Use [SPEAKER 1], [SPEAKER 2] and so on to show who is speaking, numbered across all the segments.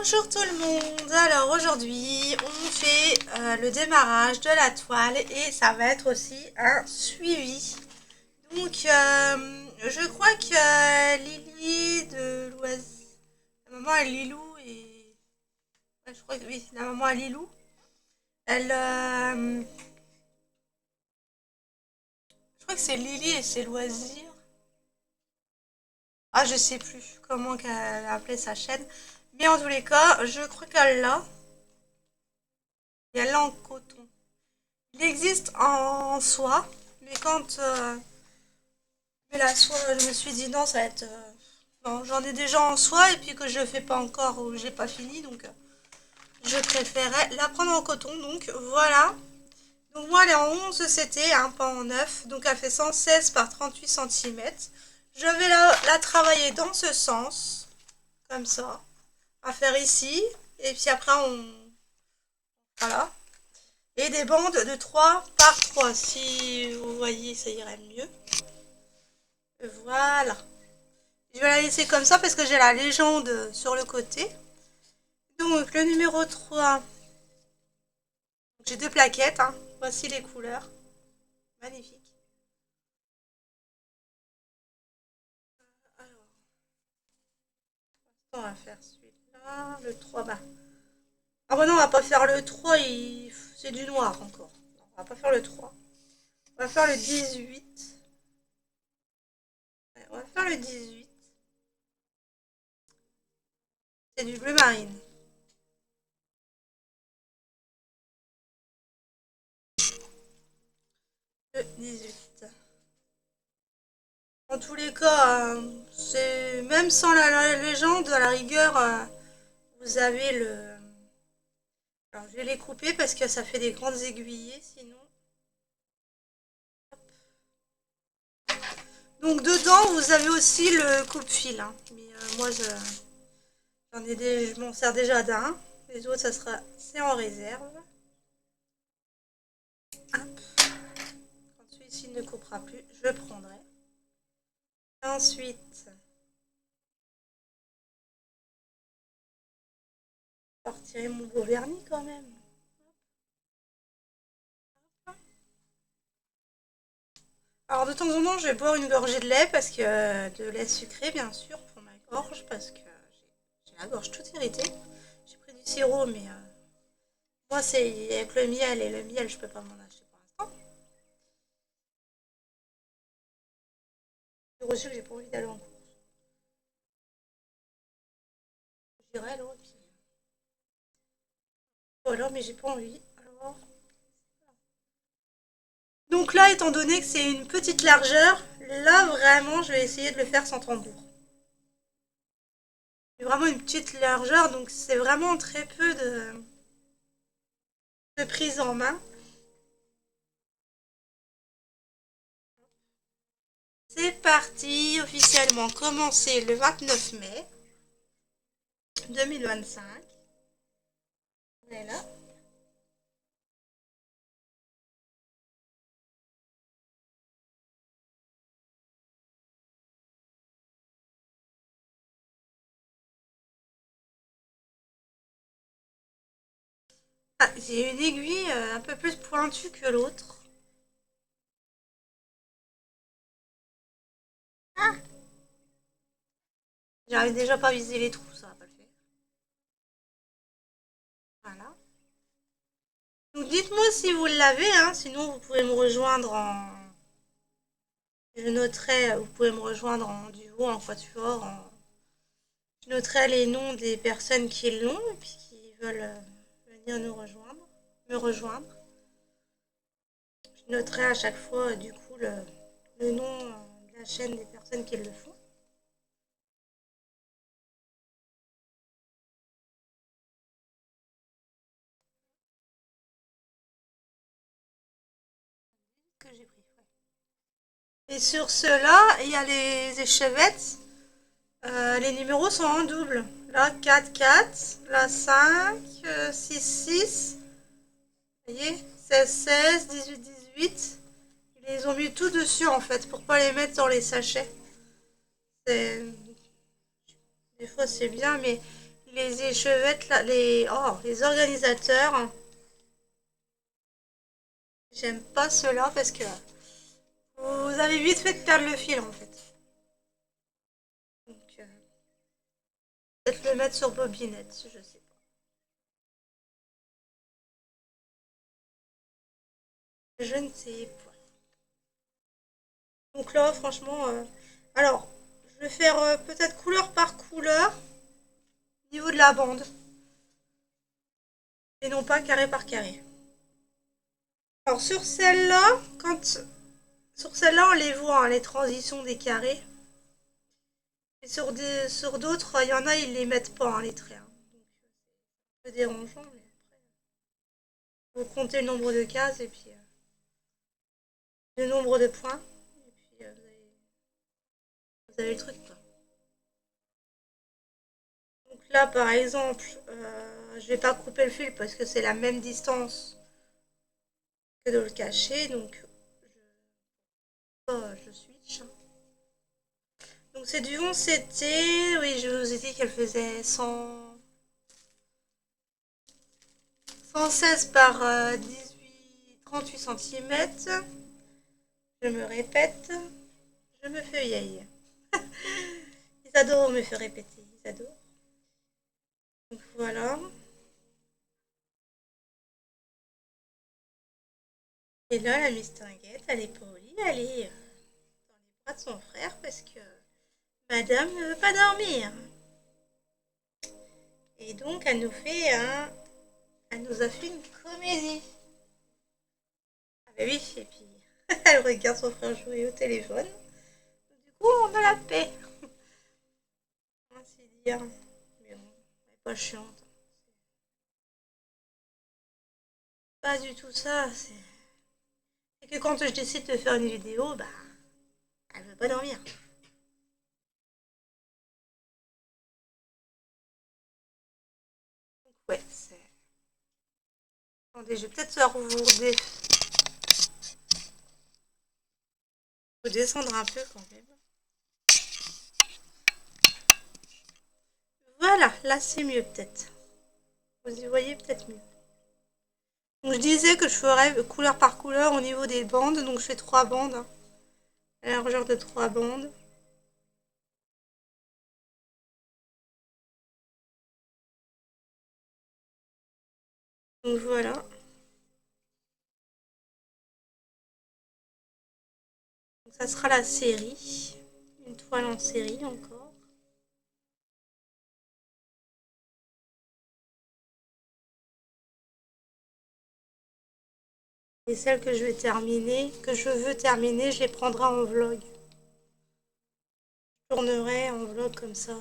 [SPEAKER 1] Bonjour tout le monde, alors aujourd'hui on fait le démarrage de la toile et ça va être aussi un suivi. Donc je crois que Lily de Loisir, la maman à Lilou et... ouais, je crois que oui, la maman à Lilou, elle... je crois que c'est Lily et ses loisirs. Ah je sais plus comment qu'elle a appelé sa chaîne, mais en tous les cas je crois qu'elle l'a. Et elle l'a en coton. Il existe en soie, mais quand mais la soie, je me suis dit non, ça va être... non, j'en ai déjà en soie et puis que je fais pas encore ou j'ai pas fini, donc je préférais la prendre en coton, donc voilà. Donc moi elle est en 11 CT, hein, pas en 9, donc elle fait 116 par 38 cm. Je vais la travailler dans ce sens, comme ça, à faire ici, et puis après on... voilà. Et des bandes de 3 par 3. Si vous voyez, ça irait mieux. Voilà. Je vais la laisser comme ça parce que j'ai la légende sur le côté. Donc, le numéro 3. J'ai deux plaquettes. Hein. Voici les couleurs. Magnifique. Alors, on va faire celui-là. Le 3. Bah. Ah bah non, on va pas faire le 3. C'est du noir encore. Non, on va pas faire le 3. On va faire le 18. Ouais, on va faire le 18. C'est du bleu marine. Le 18. En tous les cas, c'est même sans la légende, à la rigueur, vous avez le... Alors, je vais les couper parce que ça fait des grandes aiguillées, sinon... Donc, dedans, vous avez aussi le coupe-fil. Hein. Mais moi, je m'en sers déjà d'un. Les autres, c'est en réserve. Hop. Quand celui-ci ne coupera plus, je prendrai. Ensuite... je vais retirer mon beau vernis quand même. Alors de temps en temps, je vais boire une gorgée de lait, parce que de lait sucré bien sûr pour ma gorge, parce que j'ai la gorge toute irritée. J'ai pris du sirop, mais moi c'est avec le miel, et le miel je peux pas m'en acheter pour l'instant. J'ai reçu que j'ai pas envie d'aller en course. J'irai alors, et puis voilà, mais j'ai pas envie. Alors... donc là, étant donné que c'est une petite largeur, là vraiment je vais essayer de le faire sans tambour. C'est vraiment une petite largeur, donc c'est vraiment très peu de prise en main. C'est parti, officiellement commencé le 29 mai 2025. Voilà. Ah, j'ai une aiguille un peu plus pointue que l'autre. Ah, j'arrive déjà pas à viser les trous, ça va pas le faire. Voilà. Donc dites-moi si vous l'avez, hein, sinon vous pouvez me rejoindre en... je noterai, vous pouvez me rejoindre en duo, en quatuor, en... je noterai les noms des personnes qui l'ont et puis qui veulent venir nous rejoindre, me rejoindre. Je noterai à chaque fois du coup le nom de la chaîne des personnes qui le font. Que j'ai pris. Ouais. Et sur ceux-là, il y a les échevettes. Les numéros sont en double. Là, 4, 4. Là, 5, 6, 6. Vous voyez, 16, 16, 18, 18. Ils les ont mis tout dessus, en fait, pour pas les mettre dans les sachets. Des fois, c'est bien, mais les échevettes, là, les organisateurs, j'aime pas ceux-là parce que vous avez vite fait de perdre le fil en fait. Donc, peut-être le mettre sur bobinette, je sais pas. Je ne sais pas. Donc là, franchement, alors, je vais faire peut-être couleur par couleur au niveau de la bande et non pas carré par carré. Alors sur celle-là, sur celle-là, on les voit, hein, les transitions des carrés. Et sur d'autres, il y en a, ils les mettent pas, hein, les traits. Hein. Donc, c'est un peu dérangeant, mais après, vous comptez le nombre de cases et puis le nombre de points. Et puis vous avez le truc, quoi. Donc là, par exemple, je vais pas couper le fil parce que c'est la même distance que de le cacher, donc je switch. Hein. Donc c'est du 11CT, oui, je vous ai dit qu'elle faisait 116 par 38 cm. Je me répète, je me fais vieille. Ils adorent me faire répéter, ils adorent. Donc voilà. Et là, la mistinguette, elle est polie, elle est dans les bras de son frère parce que madame ne veut pas dormir. Et donc, elle nous a fait une comédie. Ah bah oui, et puis elle regarde son frère jouer au téléphone. Du coup, on a la paix. Ainsi dire. Mais bon, elle est pas chiante. Pas du tout ça. C'est que quand je décide de faire une vidéo, bah, elle veut pas dormir. Donc ouais, c'est... Attendez, je vais peut-être vous descendre un peu quand même. Voilà, là c'est mieux peut-être. Vous y voyez peut-être mieux. Donc je disais que je ferais couleur par couleur au niveau des bandes. Donc je fais 3 bandes. Hein, à la largeur de 3 bandes. Donc voilà. Donc ça sera la série. Une toile en série encore. Et celles que je veux terminer, je les prendrai en vlog. Je tournerai en vlog comme ça.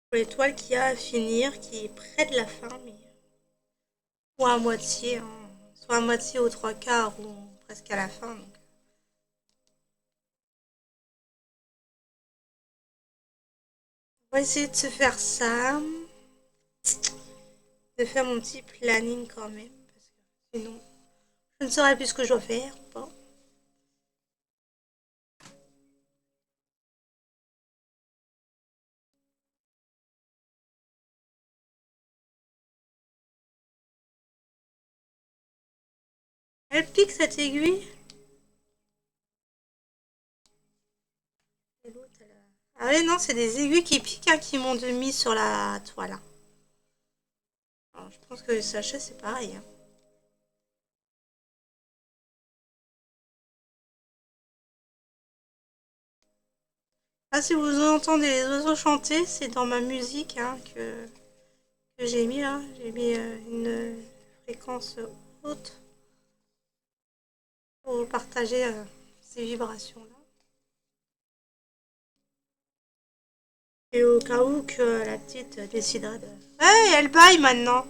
[SPEAKER 1] Pour les toiles qu'il y a à finir, qui est près de la fin, mais ou à moitié, hein. Soit à moitié aux 3/4 ou presque à la fin. Donc. On va essayer de se faire ça, de faire mon petit planning quand même, parce que sinon je ne saurais plus ce que je dois faire ou pas. Elle pique cette aiguille. Ah oui, non, c'est des aiguilles qui piquent hein, qui m'ont mis sur la toile. Alors, je pense que le sachet c'est pareil. Hein. Ah, si vous entendez les oiseaux chanter, c'est dans ma musique hein, que j'ai mis là. J'ai mis une fréquence haute pour partager ces vibrations-là. Et au cas où que la petite déciderait de... Hey, elle baille maintenant.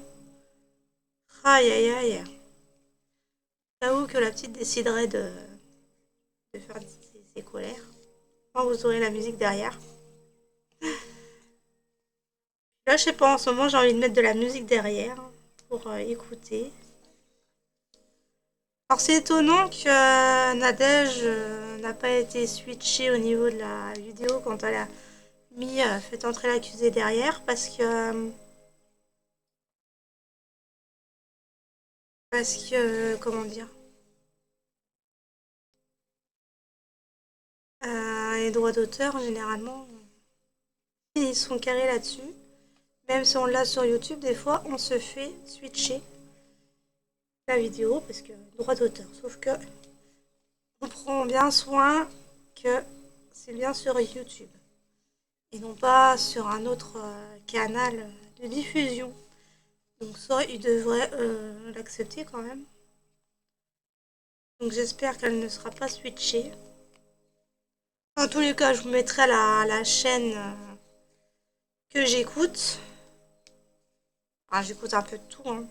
[SPEAKER 1] Aïe, aïe, aïe. Au cas où que la petite déciderait de faire ses colères. Quand vous aurez la musique derrière. Là, je sais pas, en ce moment, j'ai envie de mettre de la musique derrière pour écouter. Alors, c'est étonnant que Nadège n'a pas été switchée au niveau de la vidéo quand elle a fait entrer l'accusé derrière parce que comment dire, les droits d'auteur généralement ils sont carrés là-dessus. Même si on l'a sur YouTube, des fois on se fait switcher la vidéo parce que droit d'auteur. Sauf que on prend bien soin que c'est bien sur YouTube et non pas sur un autre canal de diffusion. Donc ça, il devrait l'accepter quand même. Donc j'espère qu'elle ne sera pas switchée. En tous les cas, je vous mettrai la chaîne que j'écoute. Ah, j'écoute un peu de tout, hein.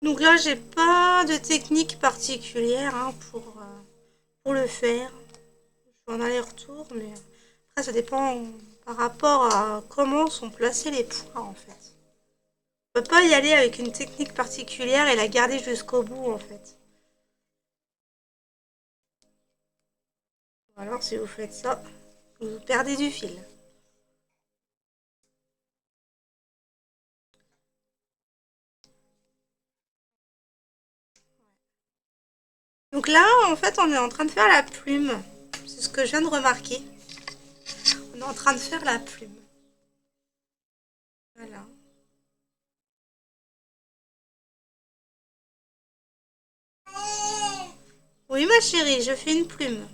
[SPEAKER 1] Donc là, j'ai pas de technique particulière hein, pour le faire. Je fais un aller-retour, mais après, ça dépend par rapport à comment sont placés les points en fait. On peut pas y aller avec une technique particulière et la garder jusqu'au bout en fait. Ou alors, si vous faites ça, vous perdez du fil. Donc là, en fait, on est en train de faire la plume. C'est ce que je viens de remarquer. On est en train de faire la plume. Voilà. Oui, ma chérie, je fais une plume.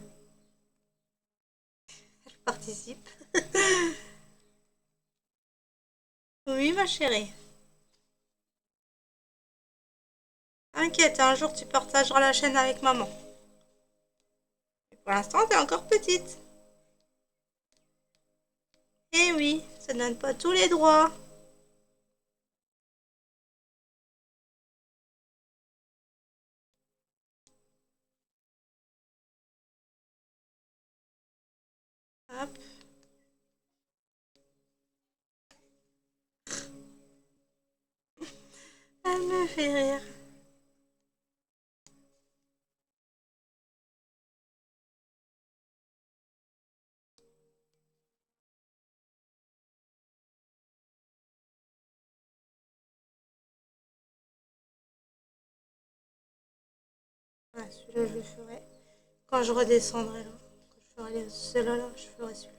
[SPEAKER 1] Je participe. Oui, ma chérie. T'inquiète, un jour tu partageras la chaîne avec maman. Mais pour l'instant, t'es encore petite. Eh oui, ça ne donne pas tous les droits. Hop. Elle me fait rire. Ouais, celui-là, je le ferai. Quand je redescendrai là. Quand je ferai celui-là, là, je ferai celui-là.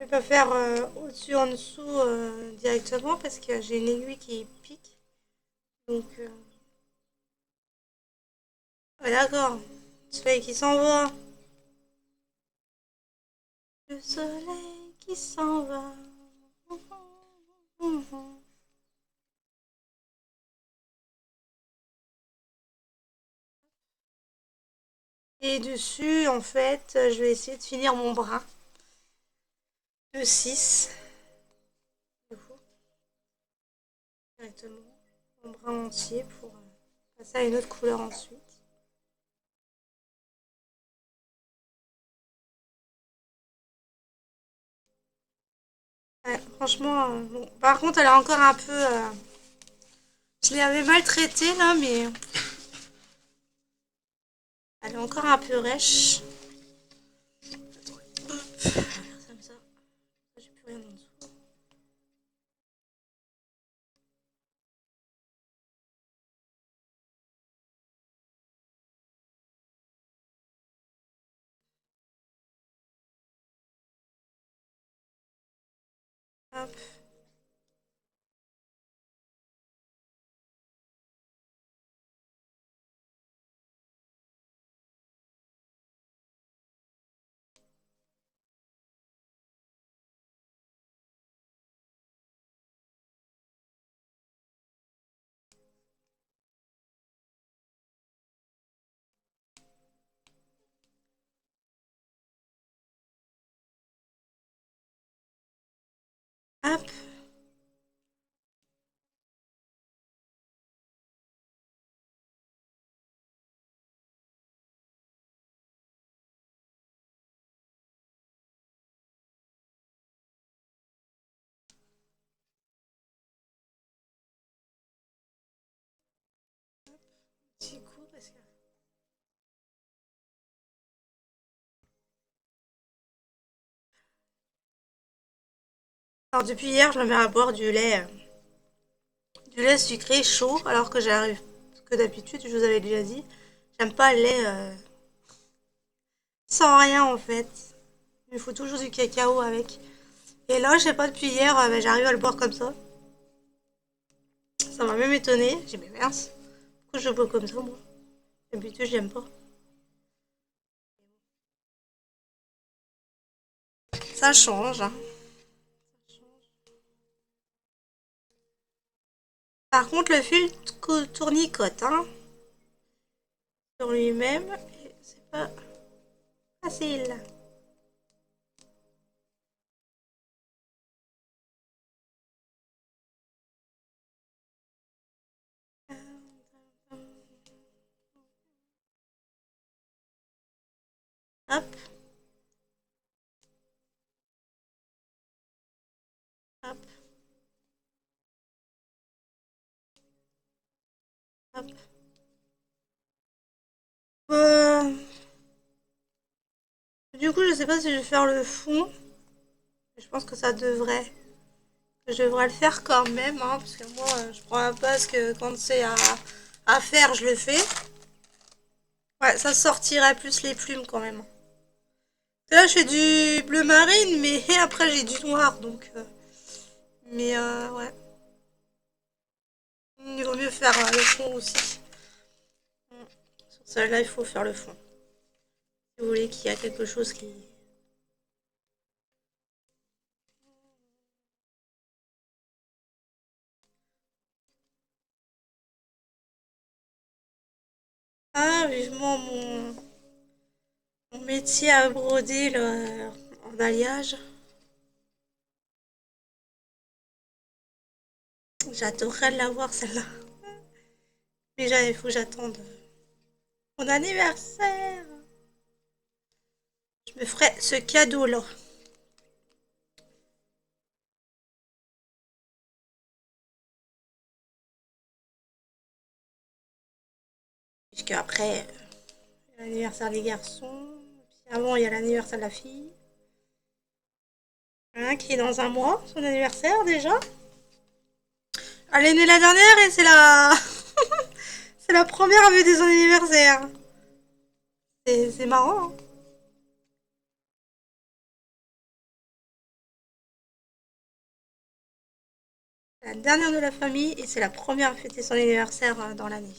[SPEAKER 1] Je vais pas faire au-dessus en dessous directement parce que j'ai une aiguille qui pique. Donc, ouais, d'accord. Le soleil qui s'en va. Le soleil qui s'en va. Et dessus, en fait, je vais essayer de finir mon bras de 6. Du coup, directement. Mon bras entier pour passer à une autre couleur ensuite. Ouais, franchement, bon. Par contre, elle est encore un peu. Je l'avais maltraitée là, mais elle est encore un peu rêche. Voilà, comme ça. J'ai plus rien en dessous. Hop. Hop. Petit coup parce que... Alors depuis hier, je me mets à boire du lait sucré chaud, alors que j'arrive que d'habitude, je vous avais déjà dit, j'aime pas le lait sans rien en fait. Il faut toujours du cacao avec. Et là, je sais pas, depuis hier, j'arrive à le boire comme ça. Ça m'a même étonné. J'ai dit, mais mince, pourquoi je bois comme ça moi? D'habitude, j'aime pas. Ça change, hein. Par contre, le fil tournicote, hein, sur lui-même, c'est pas facile. Hop, hop, hop. Euh, du coup, je sais pas si je vais faire le fond. Je pense que ça devrait. Je devrais le faire quand même, hein, parce que moi, je prends un parce que quand c'est à faire, je le fais. Ouais, ça sortirait plus les plumes quand même. Là, je fais du bleu marine, mais après, j'ai du noir, donc... mais ouais, il vaut mieux faire le fond aussi. Sur celle-là, il faut faire le fond. Si vous voulez qu'il y a quelque chose qui... Ah, vivement mon métier à broder là, en alliage. J'adorerais l'avoir celle-là. Mais il faut que j'attende mon anniversaire. Je me ferai ce cadeau-là. Puisque après, l'anniversaire des garçons. Puis avant, il y a l'anniversaire de la fille. Hein, qui est dans un mois, son anniversaire déjà. Elle est née la dernière et c'est la... c'est la première à fêter son anniversaire. C'est marrant, hein. C'est la dernière de la famille et c'est la première à fêter son anniversaire dans l'année.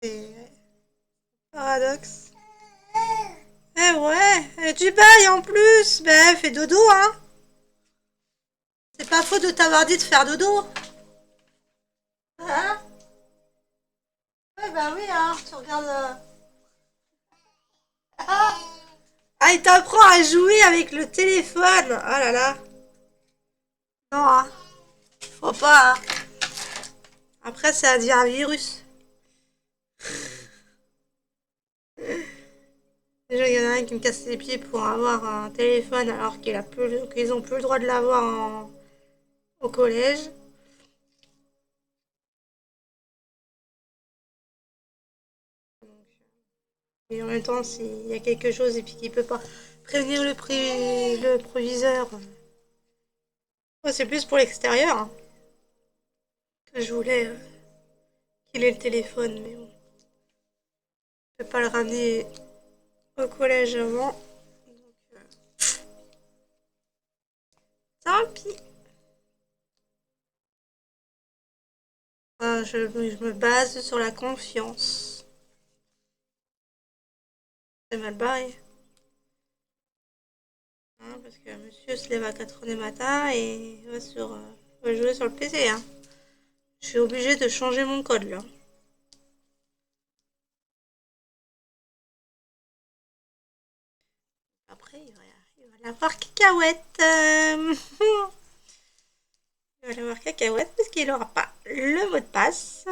[SPEAKER 1] C'est paradoxe. Eh ouais, et tu bailles en plus. Ben, fais dodo, hein. C'est pas faute de t'avoir dit de faire dodo. Hein? Ouais, bah oui, hein, tu regardes... Ah, il t'apprend à jouer avec le téléphone. Oh là là. Non, hein. Faut pas, hein. Après, ça va dire un virus. Déjà, il y en a un qui me casse les pieds pour avoir un téléphone alors qu'ils ont plus le droit de l'avoir au collège. Et en même temps, s'il y a quelque chose et puis qu'il peut pas prévenir le proviseur, moi, c'est plus pour l'extérieur, hein, que je voulais qu'il ait le téléphone, mais bon, je peux pas le ramener au collège avant. Donc, tant pis. Je me base sur la confiance. C'est mal barré. Hein, parce que monsieur se lève à 4h du matin et va jouer sur le PC. Hein. Je suis obligée de changer mon code là. Après, il va va voir Cacahuète. Je vais aller voir Cacahuète parce qu'il n'aura pas le mot de passe.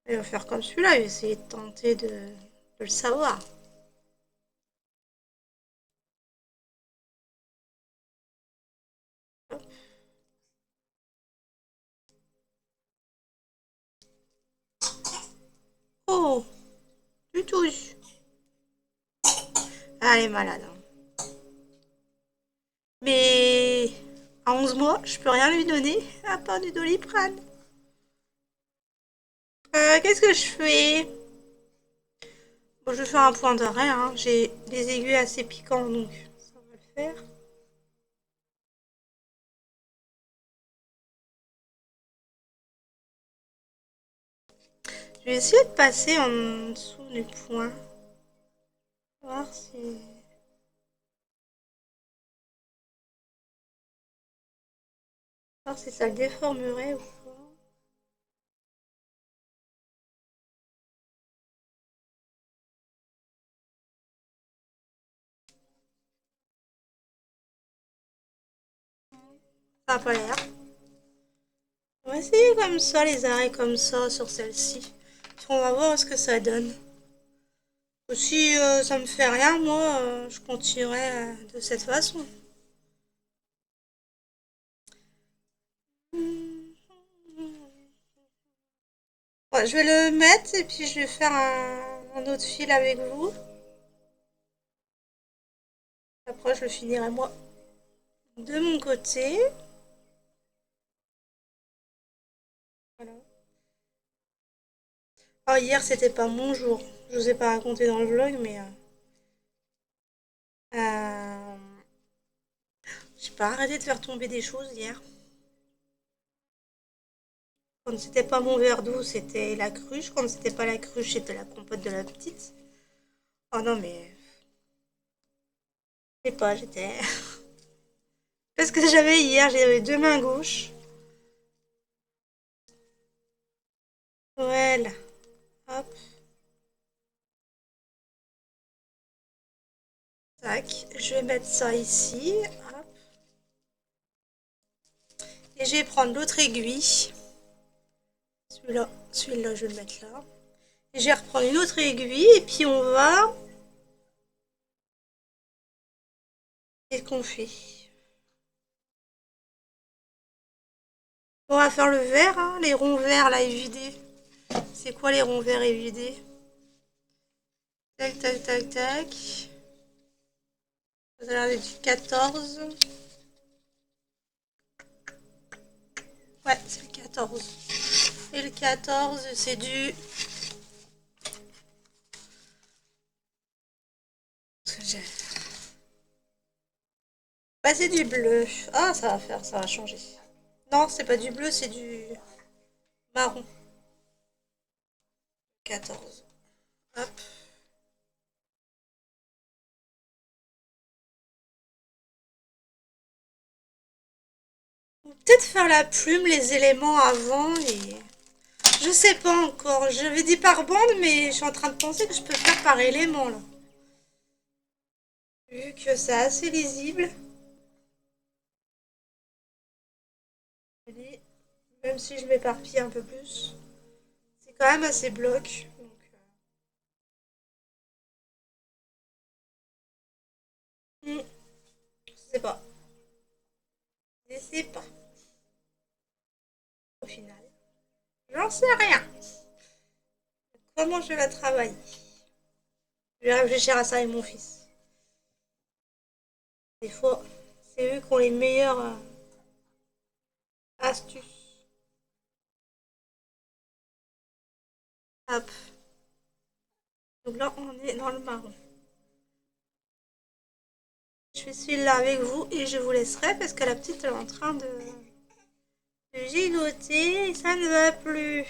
[SPEAKER 1] Il va faire comme celui-là, il va essayer de tenter de le savoir. Oh, du tout. Ah, elle est malade. Hein. Mais à 11 mois, je peux rien lui donner à part du Doliprane. Qu'est-ce que je fais? Bon, je vais faire un point d'arrêt. Hein. J'ai des aiguilles assez piquants, donc ça va le faire. Je vais essayer de passer en dessous du point. Voir si... voir si ça le déformerait ou pas. Ça n'a pas l'air. On va essayer comme ça, les arrêts comme ça sur celle-ci. On va voir ce que ça donne. Si ça me fait rien, moi, je continuerai de cette façon. Ouais, je vais le mettre et puis je vais faire un autre fil avec vous. Après, je le finirai moi de mon côté. Voilà. Oh, hier, c'était pas mon jour. Je vous ai pas raconté dans le vlog, mais euh, j'ai pas arrêté de faire tomber des choses hier. Quand c'était pas mon verre d'eau, c'était la cruche. Quand c'était pas la cruche, c'était la compote de la petite. Oh non, mais je sais pas, j'étais. Parce que j'avais hier, j'avais deux mains gauches. Voilà. Hop. Tac. Je vais mettre ça ici. Hop. Et je vais prendre l'autre aiguille. Celui-là, je vais le mettre là. Et je vais reprendre une autre aiguille et puis on va. Qu'est-ce qu'on fait? On va faire le vert, hein, les ronds verts là évidés. C'est quoi les ronds verts évidés? Tac, tac, tac, tac. Ça a l'air d'être du 14. Ouais, c'est le 14. Et le 14, c'est du... Bah, c'est du bleu. Ah, ça va faire, ça va changer. Non, c'est pas du bleu, c'est du marron. 14. Hop. Peut-être faire la plume, les éléments avant et... Je sais pas encore. J'avais dit par bande, mais je suis en train de penser que je peux faire par élément là. Vu que c'est assez lisible. Même si je m'éparpille un peu plus. C'est quand même assez bloc. Donc, je sais pas. Je sais pas. Au final. J'en sais rien. Comment je vais la travailler? Je vais réfléchir à ça avec mon fils. Des fois, c'est eux qui ont les meilleures astuces. Hop. Donc là, on est dans le marron. Je fais celui-là avec vous et je vous laisserai parce que la petite elle est en train de gigoter et ça ne va plus.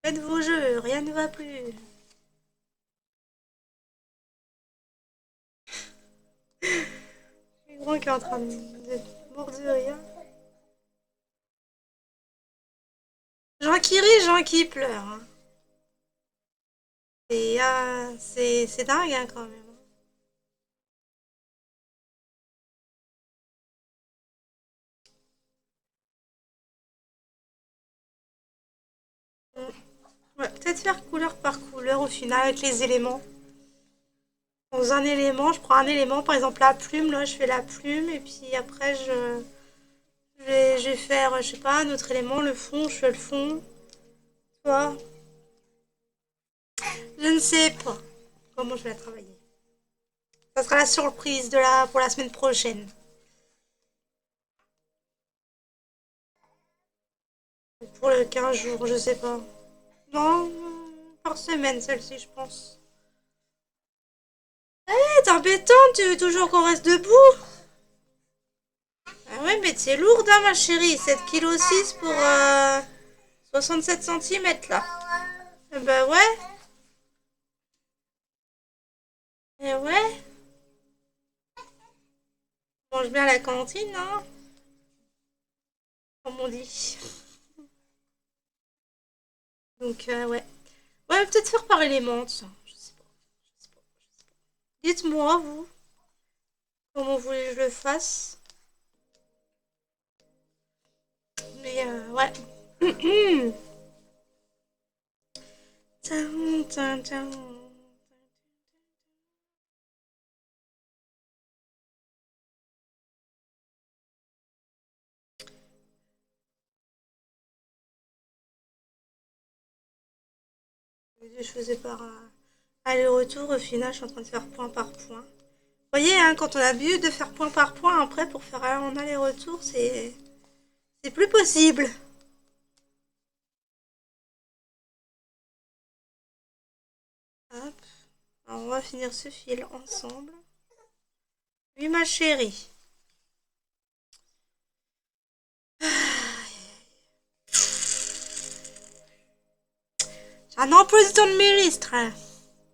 [SPEAKER 1] Faites vos jeux, rien ne va plus. Le grand qui est en train de mordre de rire. Valkyrie, gens qui pleurent, hein. C'est dingue, hein, quand même. Ouais, peut-être faire couleur par couleur au final avec les éléments. Dans un élément, je prends un élément, par exemple la plume, là je fais la plume et puis après je vais faire, je sais pas, un autre élément, le fond, je fais le fond. Tu vois? Je ne sais pas comment je vais la travailler. Ça sera la surprise pour la semaine prochaine. Pour le 15 jours, je sais pas. Non, par semaine celle-ci, je pense. C'est embêtant, tu veux toujours qu'on reste debout? Ah ouais, mais c'est lourde, hein, ma chérie. 7,6 kg pour 67 cm là. Bah ouais, et ouais. On mange bien à la cantine, hein, comme on dit. Donc, ouais. Ouais, peut-être faire par élément, ça. Je sais pas. Je sais pas. Dites-moi, vous, comment vous voulez que je le fasse. Mais, ouais. Tin, tin, tin. Je faisais par aller-retour. Au final, je suis en train de faire point par point. Vous voyez, hein, quand on a l'habitude de faire point par point, après, pour faire en aller-retour, c'est plus possible. Hop. Alors, on va finir ce fil ensemble. Oui, ma chérie. J'ai un emploi du temps de ministre, hein.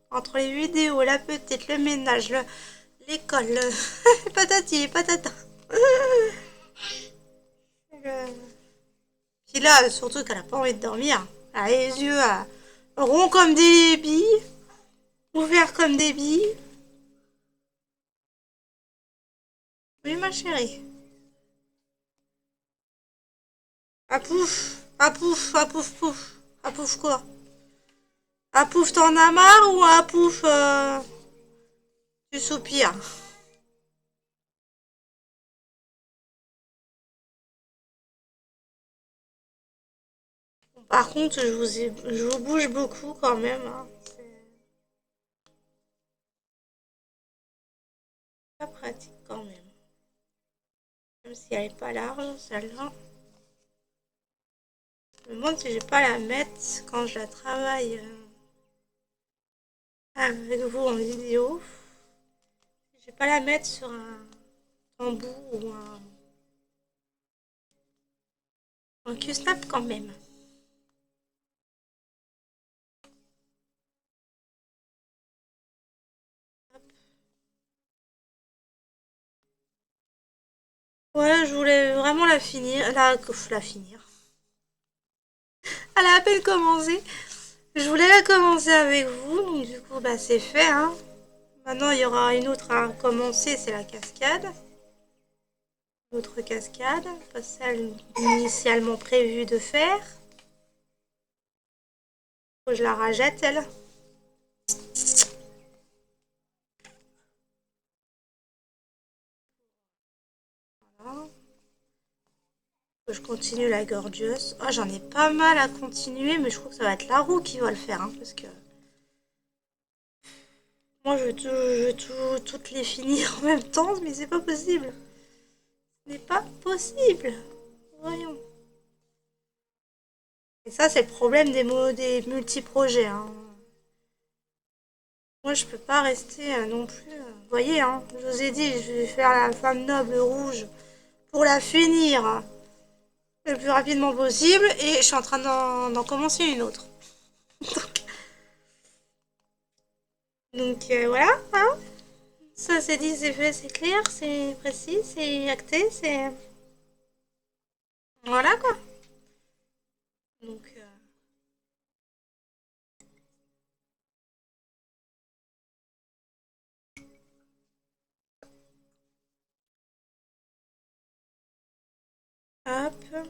[SPEAKER 1] Entre les vidéos, la petite, le ménage, l'école, patati, patata. Puis là, surtout qu'elle a pas envie de dormir. Elle a les yeux ronds comme des billes, ouverts comme des billes. Oui, ma chérie. Ah pouf, ah pouf, ah pouf, pouf. Ah pouf quoi? Ah pouf, t'en as marre ou ah pouf, tu soupires? Par contre, je vous bouge beaucoup quand même, hein. C'est pas pratique quand même. Même si elle est pas large, celle-là. Je me demande si je vais pas la mettre quand je la travaille avec vous en vidéo. Je vais pas la mettre sur un tambour ou un Q-snap quand même. Ouais, je voulais vraiment la finir. La finir. Elle a à peine commencé. Je voulais la commencer avec vous, donc du coup, bah c'est fait, hein. Maintenant, il y aura une autre à commencer, c'est la cascade. L'autre cascade, pas celle initialement prévue de faire. Faut que je la rajette, elle. Voilà. Je continue la gorgeous. Oh, j'en ai pas mal à continuer, mais je crois que ça va être la roue qui va le faire, hein, parce que moi, toutes les finir en même temps, mais c'est pas possible. Ce n'est pas possible. Voyons. Et ça, c'est le problème des multi-projets, hein. Moi, je peux pas rester non plus. Vous voyez, hein, je vous ai dit, je vais faire la femme noble rouge pour la finir, hein, le plus rapidement possible, et je suis en train d'en commencer une autre. Donc voilà, hein. Ça c'est dit, c'est fait, c'est clair, c'est précis, c'est acté, c'est... Voilà quoi. Donc Hop. Hop.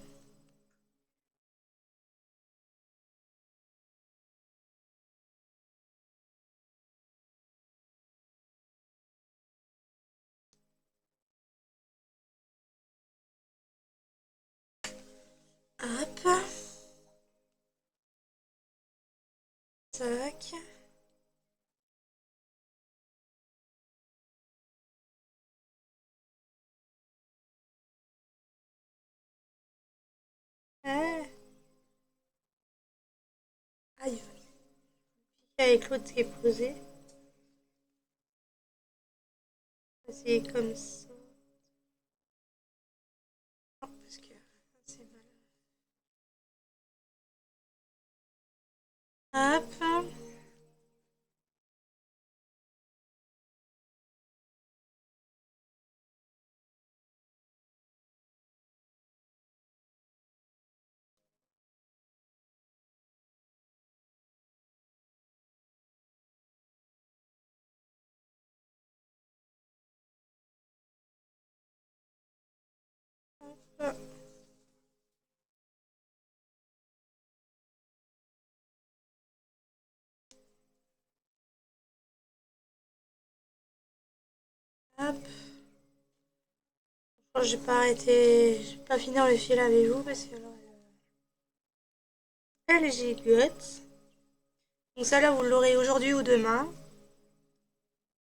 [SPEAKER 1] Tac. Ah. Aïe. Avec l'autre qui est posé. C'est comme ça. Non, parce que c'est mal. Hop. Hop. Hop. J'ai pas arrêté, j'ai pas fini le fil avec vous parce que alors, elle gigote. Donc ça là vous l'aurez aujourd'hui ou demain,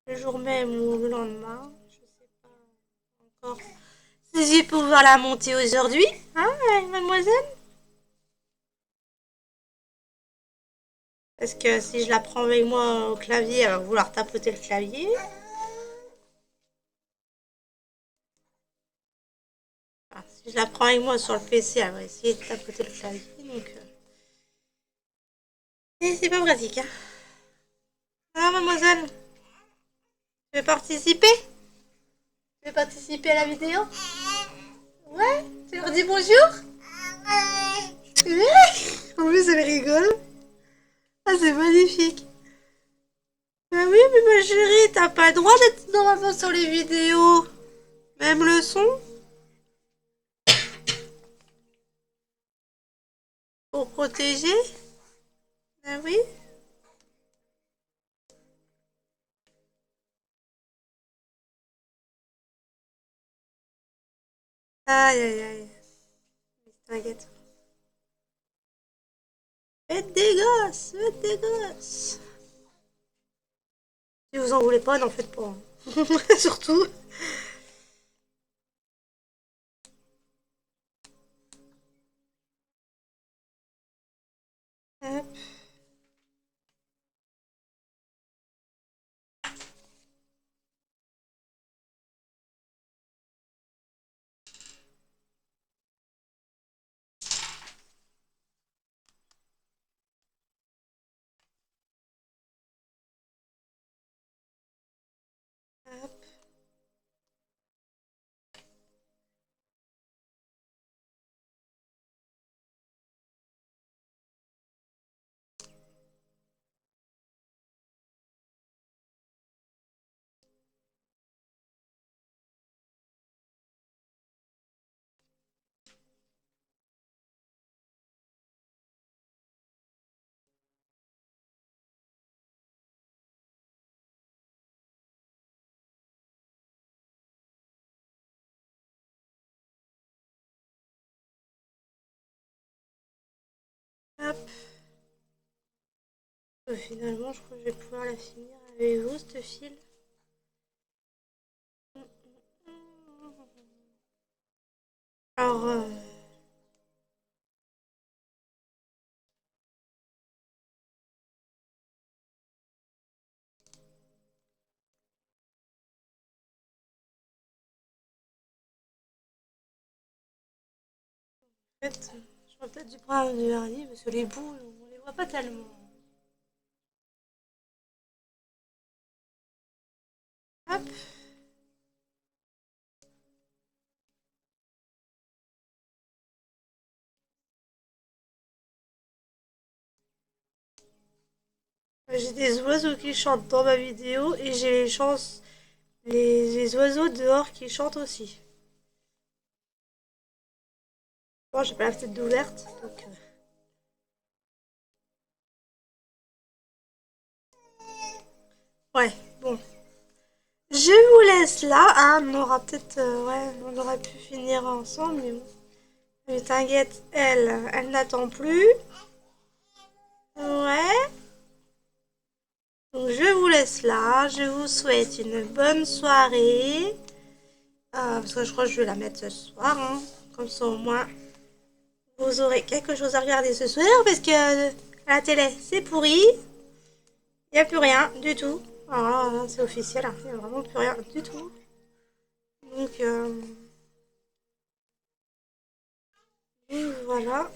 [SPEAKER 1] le jour même ou le lendemain, je sais pas encore. Si je vais pouvoir la monter aujourd'hui, hein, mademoiselle? Parce que si je la prends avec moi au clavier, elle va vouloir tapoter le clavier. Enfin, si je la prends avec moi sur le PC, elle va essayer de tapoter le clavier, donc... Et c'est pas pratique, hein. Ah, mademoiselle, tu veux participer? Tu veux participer à la vidéo? Ouais? Tu leur dis bonjour? Ouais. En plus, elle rigole. Ah, c'est magnifique. Ah oui, mais ma chérie, t'as pas le droit d'être normalement sur les vidéos. Même le son. Pour protéger. Ah oui. Aïe, aïe, aïe. T'inquiète. Faites des gosses, faites des gosses. Si vous en voulez pas, n'en faites pas. Surtout. Hop. Hop. Hop. Finalement, je crois que je vais pouvoir la finir avec vous, ce fil. Alors, en fait, j'aurais peut-être dû prendre du vernis parce que les bouts, on les voit pas tellement. Hop. J'ai des oiseaux qui chantent dans ma vidéo et j'ai les oiseaux dehors qui chantent aussi. Bon, j'ai pas la fenêtre ouverte, donc... Ouais, bon. Je vous laisse là, hein. On aura peut-être... ouais, on aurait pu finir ensemble, mais bon. Mais t'inquiète, elle n'attend plus. Ouais. Donc je vous laisse là. Je vous souhaite une bonne soirée. Parce que je crois que je vais la mettre ce soir, hein. Comme ça au moins, vous aurez quelque chose à regarder ce soir. Parce que la télé, c'est pourri. Il n'y a plus rien du tout. Alors là, c'est officiel, hein. Il n'y a vraiment plus rien du tout. Donc, voilà.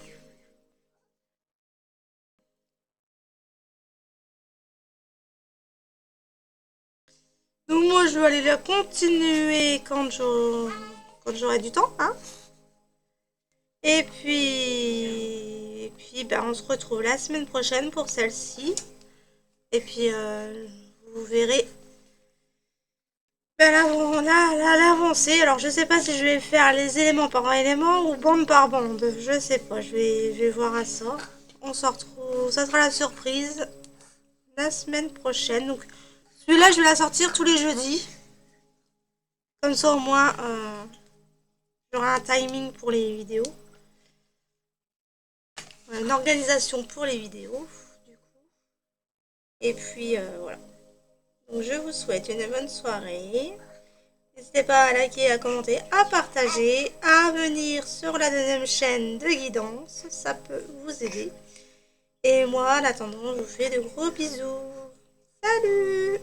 [SPEAKER 1] Donc moi, je vais aller la continuer quand j'aurai du temps, hein. Et puis ben, on se retrouve la semaine prochaine pour celle-ci. Et puis, vous verrez ben, l'avancée. Alors, je sais pas si je vais faire les éléments par élément ou bande par bande. Je sais pas, je vais voir à ça. On se retrouve, ça sera la surprise la semaine prochaine. Donc, celui-là, je vais la sortir tous les jeudis. Comme ça, au moins, j'aurai un timing pour les vidéos. Une organisation pour les vidéos, du coup. Et puis, voilà. Donc, je vous souhaite une bonne soirée. N'hésitez pas à liker, à commenter, à partager, à venir sur la deuxième chaîne de guidance. Ça peut vous aider. Et moi, en attendant, je vous fais de gros bisous. Salut!